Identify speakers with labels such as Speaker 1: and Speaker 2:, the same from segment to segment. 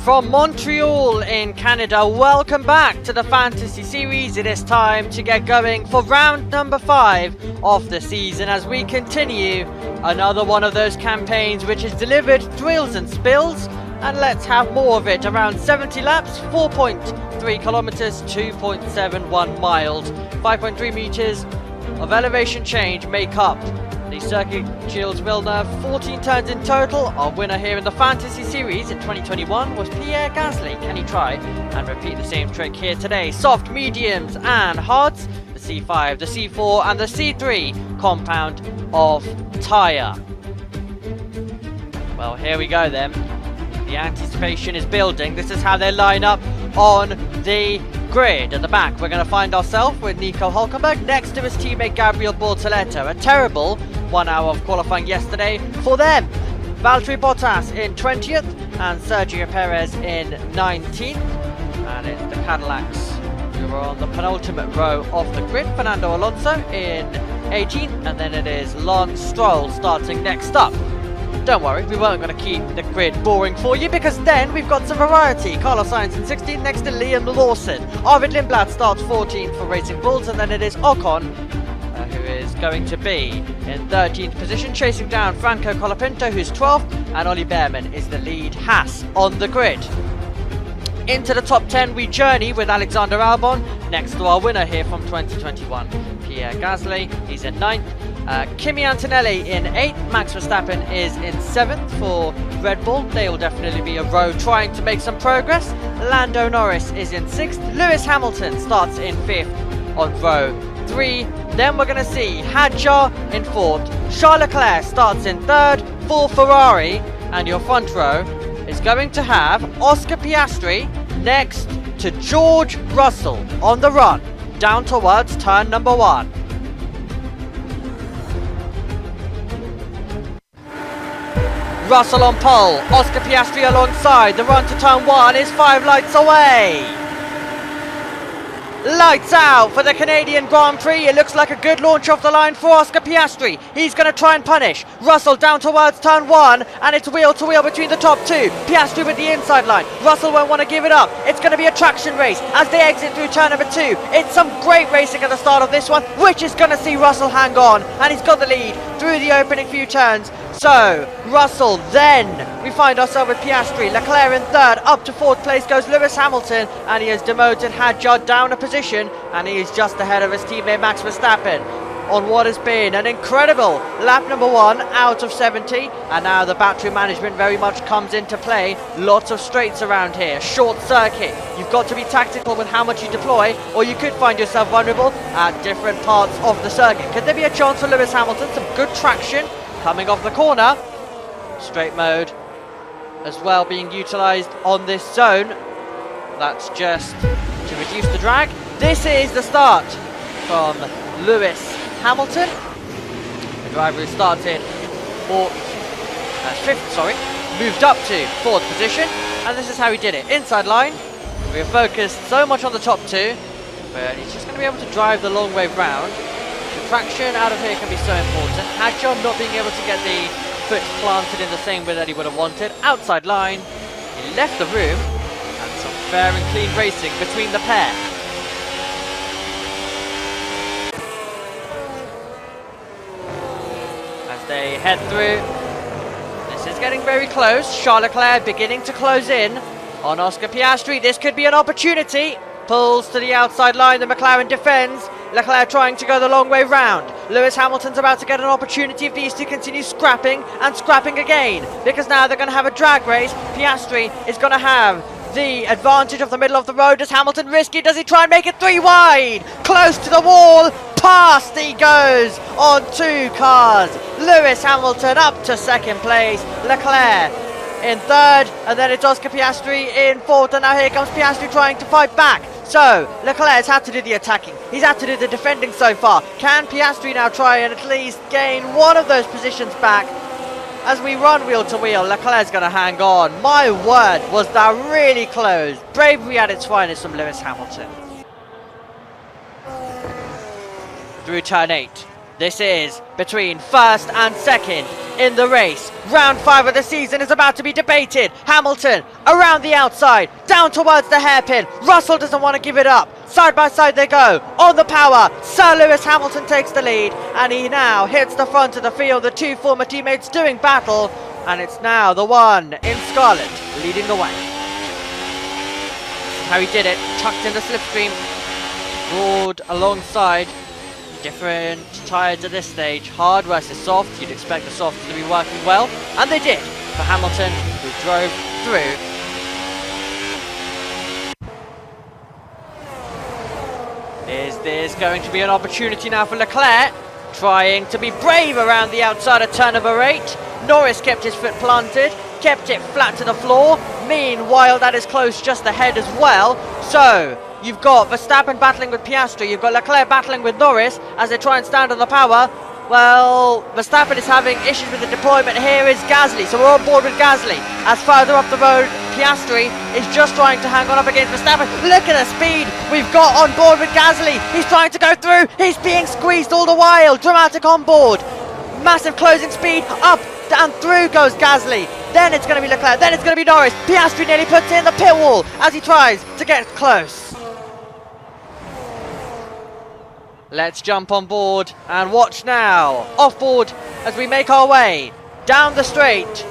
Speaker 1: From Montreal in Canada, welcome back to the Fantasy Series. It is time to get going for round number 5 of the season as we continue another one of those campaigns which has delivered thrills and spills. And let's have more of it. Around 70 laps, 4.3 kilometers, 2.71 miles, 5.3 meters of elevation change make up the circuit Gilles Villeneuve. 14 turns in total. Our winner here in the Fantasy Series in 2021 was Pierre Gasly. Can he try and repeat the same trick here today? Soft, mediums and hards. The C5, the C4 and the C3 compound of Tyre. Well, here we go then. The anticipation is building. This is how they line up on the grid. At the back, we're going to find ourselves with Nico Hülkenberg next to his teammate Gabriel Bortoleto. A terrible 1 hour of qualifying yesterday for them. Valtteri Bottas in 20th and Sergio Perez in 19th. And it's the Cadillacs who are on the penultimate row of the grid. Fernando Alonso in 18th, and then it is Lance Stroll starting next up. Don't worry, we weren't going to keep the grid boring for you because then we've got some variety. Carlos Sainz in 16th next to Liam Lawson. Arvid Lindblad starts 14th for Racing Bulls, and then it is Ocon who is going to be in 13th position, chasing down Franco Colapinto who's 12th, and Ollie Behrman is the lead Haas on the grid. Into the top 10 we journey with Alexander Albon next to our winner here from 2021, Pierre Gasly. He's in 9th. Kimi Antonelli in 8th, Max Verstappen is in 7th for Red Bull. They will definitely be a row trying to make some progress. Lando Norris is in 6th, Lewis Hamilton starts in 5th on row 3. Then we're going to see Hadjar in 4th, Charles Leclerc starts in 3rd for Ferrari, and your front row is going to have Oscar Piastri next to George Russell on the run down towards turn number 1. Russell on pole, Oscar Piastri alongside. The run to turn 1 is 5 lights away. Lights out for the Canadian Grand Prix. It looks like a good launch off the line for Oscar Piastri. He's going to try and punish Russell down towards turn 1, and it's wheel to wheel between the top 2. Piastri with the inside line. Russell won't want to give it up. It's going to be a traction race as they exit through turn number 2. It's some great racing at the start of this one, which is going to see Russell hang on, and he's got the lead through the opening few turns. So, Russell, then we find ourselves with Piastri, Leclerc in 3rd, up to 4th place goes Lewis Hamilton, and he has demoted Hadjar down a position, and he is just ahead of his teammate Max Verstappen on what has been an incredible lap number 1 out of 70, and now the battery management very much comes into play. Lots of straights around here, short circuit. You've got to be tactical with how much you deploy, or you could find yourself vulnerable at different parts of the circuit. Could there be a chance for Lewis Hamilton? Some good traction coming off the corner. Straight mode as well being utilised on this zone. That's just to reduce the drag. This is the start from Lewis Hamilton, the driver who started moved up to 4th position, and this is how he did it. Inside line, we are focused so much on the top 2, but he's just going to be able to drive the long way round. The traction out of here can be so important. Hadjar not being able to get the foot planted in the same way that he would have wanted. Outside line, he left the room, and some fair and clean racing between the pair. As they head through, this is getting very close. Charles Leclerc beginning to close in on Oscar Piastri. This could be an opportunity. Pulls to the outside line, the McLaren defends. Leclerc trying to go the long way round. Lewis Hamilton's about to get an opportunity if these two continue scrapping and scrapping again, because now they're going to have a drag race. Piastri is going to have the advantage of the middle of the road. Does Hamilton risk it? Does he try and make it 3 wide? Close to the wall. Past he goes on 2 cars. Lewis Hamilton up to 2nd place. Leclerc in 3rd, and then it's Oscar Piastri in 4th, and now here comes Piastri trying to fight back. So, Leclerc has had to do the attacking. He's had to do the defending so far. Can Piastri now try and at least gain one of those positions back? As we run wheel to wheel, Leclerc's going to hang on. My word, was that really close. Bravery at its finest from Lewis Hamilton. Through turn 8. This is between first and second in the race. Round 5 of the season is about to be debated. Hamilton around the outside, down towards the hairpin. Russell doesn't want to give it up. Side by side they go, on the power. Sir Lewis Hamilton takes the lead, and he now hits the front of the field. The two former teammates doing battle, and it's now the one in scarlet leading the way. How he did it, tucked in the slipstream, broad alongside. Different tyres at this stage, hard versus soft. You'd expect the soft to be working well, and they did for Hamilton, who drove through. Is this going to be an opportunity now for Leclerc? Trying to be brave around the outside of turn number 8. Norris kept his foot planted, kept it flat to the floor. Meanwhile, that is close just ahead as well. So you've got Verstappen battling with Piastri, you've got Leclerc battling with Norris as they try and stand on the power. Well, Verstappen is having issues with the deployment. Here is Gasly, so we're on board with Gasly. As further up the road, Piastri is just trying to hang on up against Verstappen. Look at the speed we've got on board with Gasly. He's trying to go through, he's being squeezed all the while. Dramatic on board. Massive closing speed, up and through goes Gasly. Then it's going to be Leclerc, then it's going to be Norris. Piastri nearly puts in the pit wall as he tries to get close. Let's jump on board and watch now. Off board as we make our way down the straight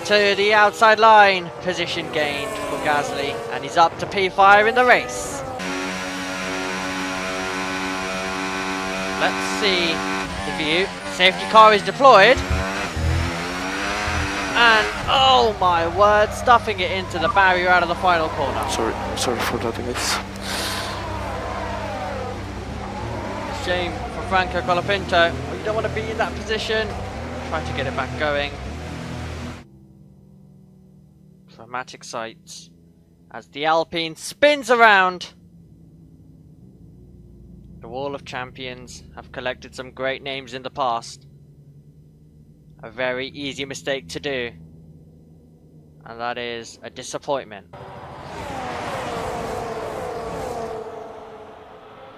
Speaker 1: to the outside line. Position gained for Gasly, and he's up to P5 in the race. Let's see the view. Safety car is deployed. And oh my word, stuffing it into the barrier out of the final corner.
Speaker 2: Sorry for that, guys.
Speaker 1: Shame for Franco Colapinto. You don't want to be in that position. Try to get it back going. Dramatic sights as the Alpine spins around. The Wall of Champions have collected some great names in the past. A very easy mistake to do, and that is a disappointment.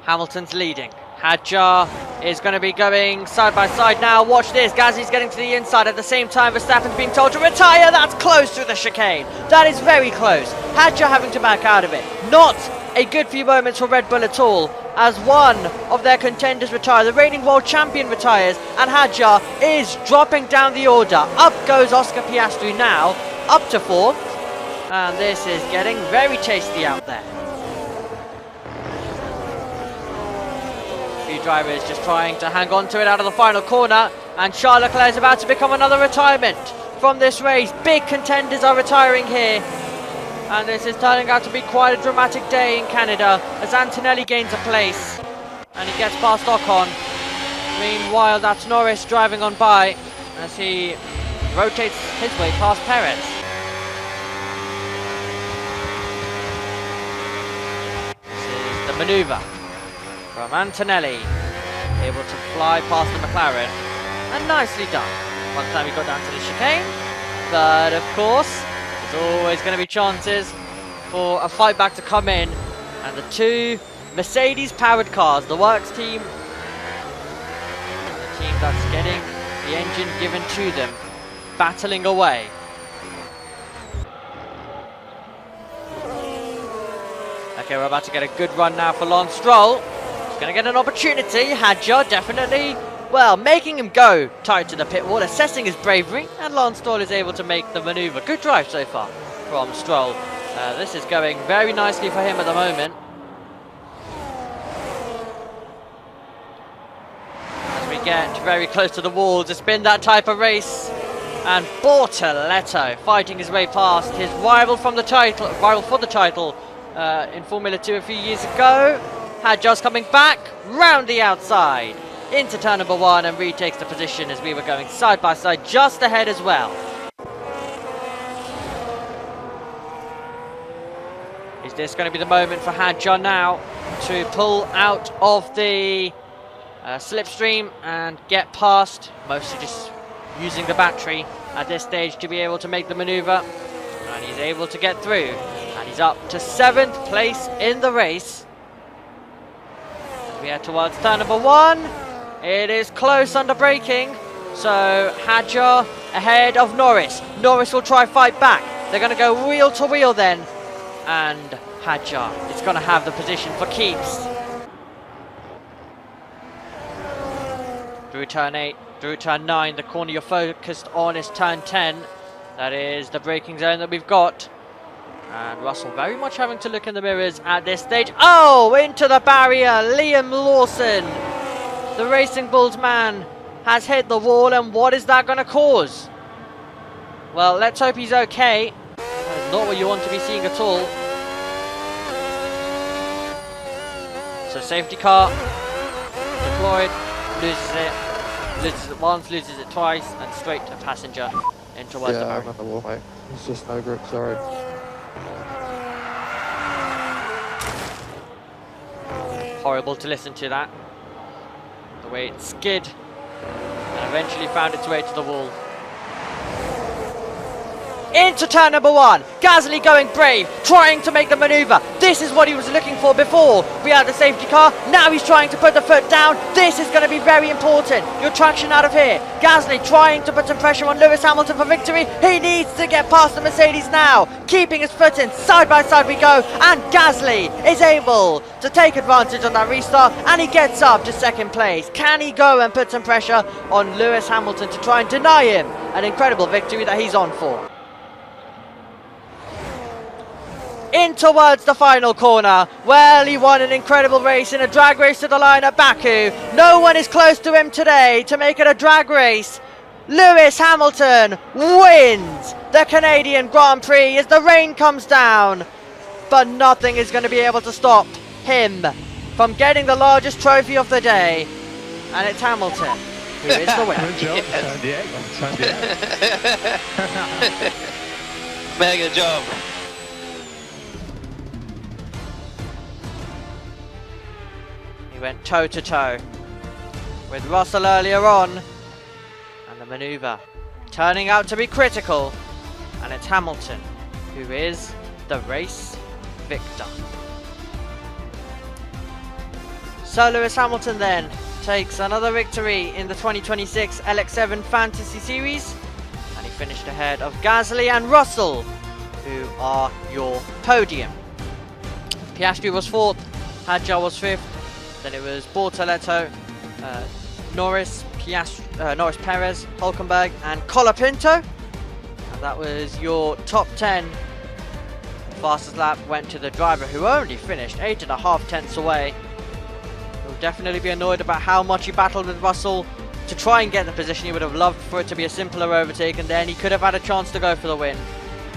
Speaker 1: Hamilton's leading. Hadjar is going to be going side by side now. Watch this. Gasly's getting to the inside at the same time. Verstappen's being told to retire. That's close through the chicane. That is very close. Hadjar having to back out of it. Not a good few moments for Red Bull at all, as one of their contenders retires. The reigning world champion retires, and Hadjar is dropping down the order. Up goes Oscar Piastri now, up to 4th. And this is getting very tasty out there. Drivers just trying to hang on to it out of the final corner, and Charles Leclerc is about to become another retirement from this race. Big contenders are retiring here, and this is turning out to be quite a dramatic day in Canada as Antonelli gains a place and he gets past Ocon. Meanwhile, that's Norris driving on by as he rotates his way past Perez. This is the manoeuvre from Antonelli, able to fly past the McLaren, and nicely done. One time he got down to the chicane, but of course, there's always going to be chances for a fight back to come in, and the two Mercedes-powered cars, the Works team, the team that's getting the engine given to them, battling away. Okay, we're about to get a good run now for Lance Stroll. Going to get an opportunity. Hadjar definitely, well, making him go tight to the pit wall, assessing his bravery, and Lance Stroll is able to make the manoeuvre. Good drive so far from Stroll. This is going very nicely for him at the moment. As we get very close to the walls, it's been that type of race. And Bortoletto fighting his way past his rival for the title in Formula 2 a few years ago. Hadjar's coming back round the outside into turn number 1 and retakes the position as we were going side by side just ahead as well. Is this going to be the moment for Hadjar now to pull out of the slipstream and get past, mostly just using the battery at this stage to be able to make the manoeuvre, and he's able to get through, and he's up to 7th place in the race. We head towards turn number 1. It is close under braking. So Hadjar ahead of Norris. Norris will try fight back. They're going to go wheel to wheel then. And Hadjar is going to have the position for keeps. Through turn 8, through turn 9, the corner you're focused on is turn 10. That is the braking zone that we've got. And Russell very much having to look in the mirrors at this stage. Oh, into the barrier, Liam Lawson. The Racing Bulls man has hit the wall, and what is that going to cause? Well, let's hope he's okay. That's not what you want to be seeing at all. So safety car deployed, loses it once, loses it twice, and straight to passenger in towards the barrier.
Speaker 2: I'm on the wall, mate. It's just no grip, sorry.
Speaker 1: Horrible to listen to that. The way it skid and eventually found its way to the wall. Into turn number 1. Gasly going brave, trying to make the maneuver. This is what he was looking for before. We had the safety car. Now he's trying to put the foot down. This is going to be very important. Your traction out of here. Gasly trying to put some pressure on Lewis Hamilton for victory. He needs to get past the Mercedes now. Keeping his foot in. Side by side we go. And Gasly is able to take advantage on that restart. And he gets up to second place. Can he go and put some pressure on Lewis Hamilton to try and deny him an incredible victory that he's on for? In towards the final corner. Well, he won an incredible race in a drag race to the line at Baku. No one is close to him today to make it a drag race. Lewis Hamilton wins the Canadian Grand Prix as the rain comes down. But nothing is going to be able to stop him from getting the largest trophy of the day. And it's Hamilton who is the winner.
Speaker 3: Good job, San Diego.
Speaker 4: Mega job.
Speaker 1: He went toe to toe with Russell earlier on, and the manoeuvre turning out to be critical, and it's Hamilton who is the race victor. So Lewis Hamilton then takes another victory in the 2026 LX7 Fantasy Series, and he finished ahead of Gasly and Russell, who are your podium. Piastri was 4th, Hadjar was 5th, then it was Bortoleto, Norris, Norris Perez, Hulkenberg and Colapinto. And that was your top 10. The fastest lap went to the driver who only finished 8.5 tenths away. He'll definitely be annoyed about how much he battled with Russell to try and get the position. He would have loved for it to be a simpler overtake, and then he could have had a chance to go for the win.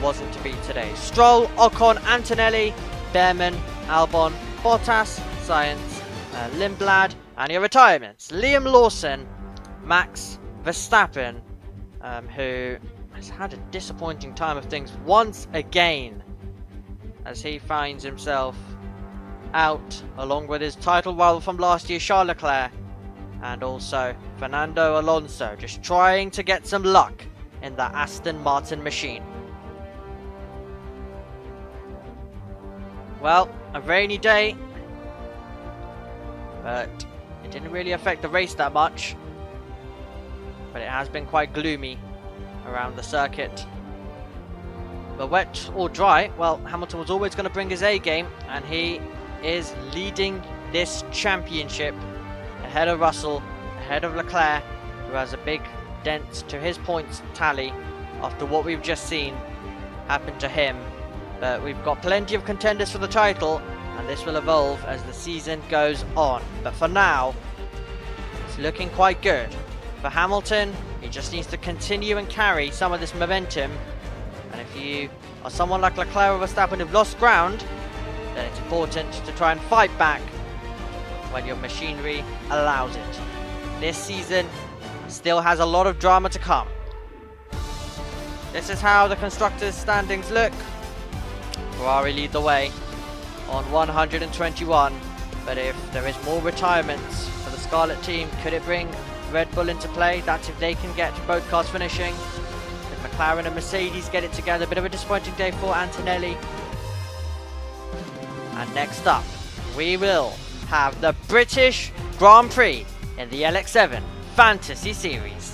Speaker 1: Wasn't to be today. Stroll, Ocon, Antonelli, Behrman, Albon, Bottas, Sainz, Lindblad, and your retirements. Liam Lawson, Max Verstappen, who has had a disappointing time of things once again, as he finds himself out along with his title rival from last year, Charles Leclerc, and also Fernando Alonso, just trying to get some luck in the Aston Martin machine. Well, a rainy day, but it didn't really affect the race that much. But it has been quite gloomy around the circuit. But wet or dry, well, Hamilton was always going to bring his A game, and he is leading this championship ahead of Russell, ahead of Leclerc, who has a big dent to his points tally after what we've just seen happen to him. But we've got plenty of contenders for the title, and this will evolve as the season goes on. But for now, it's looking quite good. For Hamilton, he just needs to continue and carry some of this momentum. And if you are someone like Leclerc or Verstappen who've lost ground, then it's important to try and fight back when your machinery allows it. This season still has a lot of drama to come. This is how the constructors' standings look. Ferrari lead the way on 121, but if there is more retirements for the Scarlet team, could it bring Red Bull into play? That's if they can get both cars finishing. If McLaren and Mercedes get it together, a bit of a disappointing day for Antonelli. And next up, we will have the British Grand Prix in the LX7 Fantasy Series.